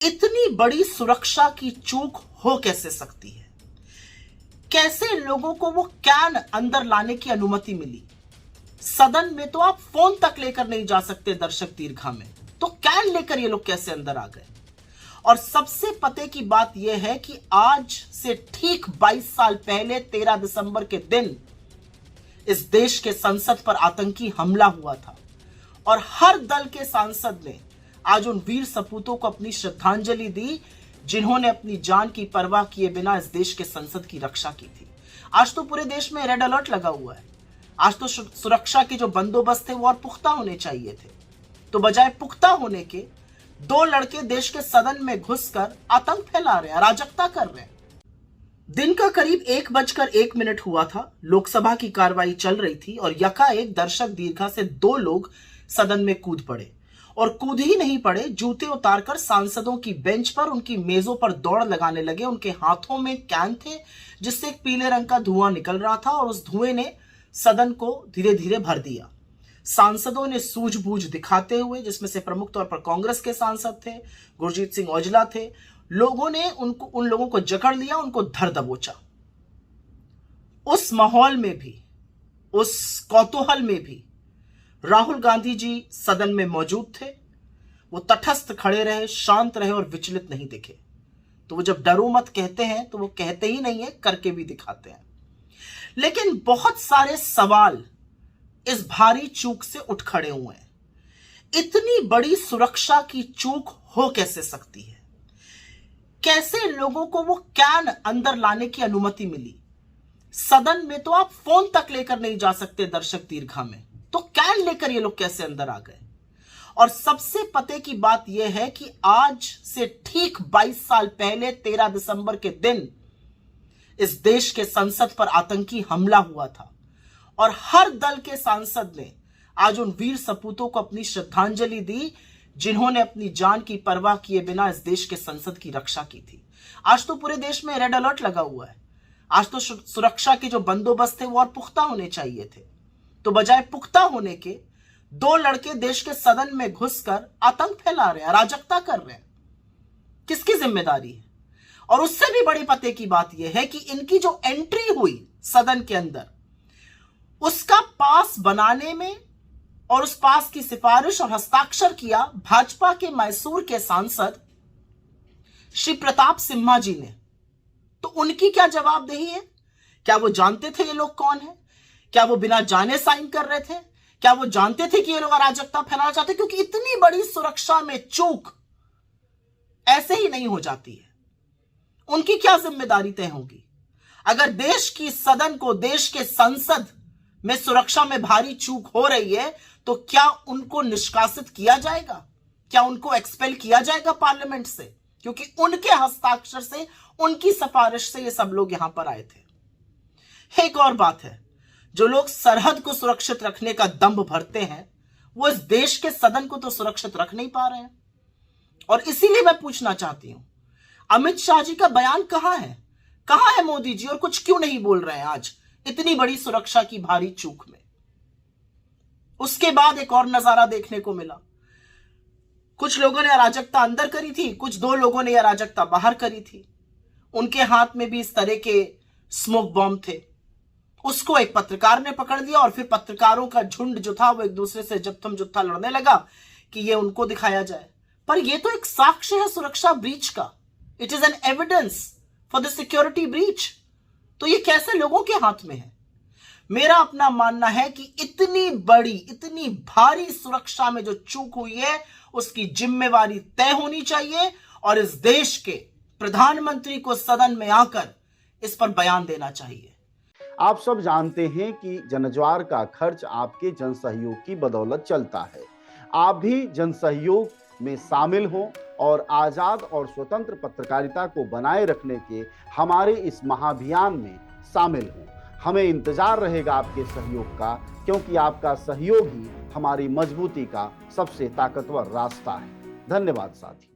इतनी बड़ी सुरक्षा की चूक हो कैसे सकती है? कैसे लोगों को वो कैन अंदर लाने की अनुमति मिली? सदन में तो आप फोन तक लेकर नहीं जा सकते दर्शक दीर्घा में, तो कैन लेकर ये लोग कैसे अंदर आ गए? और सबसे पते की बात यह है कि आज से ठीक 22 साल पहले 13 दिसंबर के दिन इस देश के संसद पर आतंकी हमला हुआ था और हर दल के सांसद ने आज उन वीर सपूतों को अपनी श्रद्धांजलि दी जिन्होंने अपनी जान की परवाह किए बिना इस देश के संसद की रक्षा की थी। आज तो पूरे देश में रेड अलर्ट लगा हुआ है। आज तो सुरक्षा के जो बंदोबस्त थे वो और पुख्ता होने चाहिए थे, तो बजाय पुख्ता होने के दो लड़के देश के सदन में घुसकर आतंक फैला रहे हैं, अराजकता कर रहे हैं। दिन का करीब 1:01 हुआ था। लोकसभा की कार्रवाई चल रही थी और यकाएक दर्शक दीर्घा से दो लोग सदन में कूद पड़े और कूद ही नहीं पड़े, जूते उतारकर सांसदों की बेंच पर, उनकी मेजों पर दौड़ लगाने लगे। उनके हाथों में कैन थे जिससे एक पीले रंग का धुआं निकल रहा था और उस धुएं ने सदन को धीरे धीरे भर दिया। सांसदों ने सूझबूझ दिखाते हुए, जिसमें से प्रमुख तौर पर कांग्रेस के सांसद थे, गुरजीत सिंह औजला थे, लोगों ने उन लोगों को जकड़ लिया, उनको धर दबोचा। उस माहौल में भी, उस कौतूहल में भी राहुल गांधी जी सदन में मौजूद थे। वो तटस्थ खड़े रहे, शांत रहे और विचलित नहीं दिखे। तो वो जब डरो मत कहते हैं तो वो कहते ही नहीं है, करके भी दिखाते हैं। लेकिन बहुत सारे सवाल इस भारी चूक से उठ खड़े हुए हैं। इतनी बड़ी सुरक्षा की चूक हो कैसे सकती है? कैसे लोगों को वो कैन अंदर लाने की अनुमति मिली? सदन में तो आप फोन तक लेकर नहीं जा सकते दर्शक दीर्घा में, तो कैन लेकर ये लोग कैसे अंदर आ गए? और सबसे पते की बात यह है कि आज से ठीक 22 साल पहले 13 दिसंबर के दिन इस देश के संसद पर आतंकी हमला हुआ था और हर दल के सांसद ने आज उन वीर सपूतों को अपनी श्रद्धांजलि दी जिन्होंने अपनी जान की परवाह किए बिना इस देश के संसद की रक्षा की थी। आज तो पूरे देश में रेड अलर्ट लगा हुआ है। आज तो सुरक्षा के जो बंदोबस्त थे वो और पुख्ता होने चाहिए थे, तो बजाय पुख्ता होने के दो लड़के देश के सदन में घुसकर आतंक फैला रहे हैं, अराजकता कर रहे हैं। किसकी जिम्मेदारी है? और उससे भी बड़ी पते की बात यह है कि इनकी जो एंट्री हुई सदन के अंदर, उसका पास बनाने में और उस पास की सिफारिश और हस्ताक्षर किया भाजपा के मैसूर के सांसद श्री प्रताप सिम्हा जी ने। तो उनकी क्या जवाबदेही है? क्या वो जानते थे ये लोग कौन है? क्या वो बिना जाने साइन कर रहे थे? क्या वो जानते थे कि ये लोग अराजकता फैलाना चाहते? क्योंकि इतनी बड़ी सुरक्षा में चूक ऐसे ही नहीं हो जाती है। उनकी क्या जिम्मेदारी तय होगी? अगर देश की सदन को, देश के संसद में सुरक्षा में भारी चूक हो रही है तो क्या उनको निष्कासित किया जाएगा? क्या उनको एक्सपेल किया जाएगा पार्लियामेंट से? क्योंकि उनके हस्ताक्षर से, उनकी सिफारिश से ये सब लोग यहां पर आए थे। एक और बात है, जो लोग सरहद को सुरक्षित रखने का दंभ भरते हैं वो इस देश के सदन को तो सुरक्षित रख नहीं पा रहे हैं। और इसीलिए मैं पूछना चाहती हूं, अमित शाह जी का बयान कहां है? कहां है मोदी जी? और कुछ क्यों नहीं बोल रहे हैं आज इतनी बड़ी सुरक्षा की भारी चूक में? उसके बाद एक और नजारा देखने को मिला। कुछ लोगों ने अराजकता अंदर करी थी, कुछ दो लोगों ने अराजकता बाहर करी थी। उनके हाथ में भी इस तरह के स्मोक बॉम्ब थे। उसको एक पत्रकार ने पकड़ लिया और फिर पत्रकारों का झुंड जो था वो एक दूसरे से जत्थम जुत्था लड़ने लगा कि ये उनको दिखाया जाए। पर ये तो एक साक्ष्य है सुरक्षा ब्रीच का। It is an evidence for the security breach. तो ये कैसे लोगों के हाथ में है? मेरा अपना मानना है कि इतनी बड़ी, इतनी भारी सुरक्षा में जो चूक हुई है उसकी जिम्मेवारी तय होनी चाहिए और इस देश के प्रधानमंत्री को सदन में आकर इस पर बयान देना चाहिए। आप सब जानते हैं कि जनज्वार का खर्च आपके जनसहयोग की बदौलत चलता है। आप भी जनसहयोग में शामिल हों और आज़ाद और स्वतंत्र पत्रकारिता को बनाए रखने के हमारे इस महाअभियान में शामिल हों। हमें इंतजार रहेगा आपके सहयोग का, क्योंकि आपका सहयोग ही हमारी मजबूती का सबसे ताकतवर रास्ता है। धन्यवाद साथी।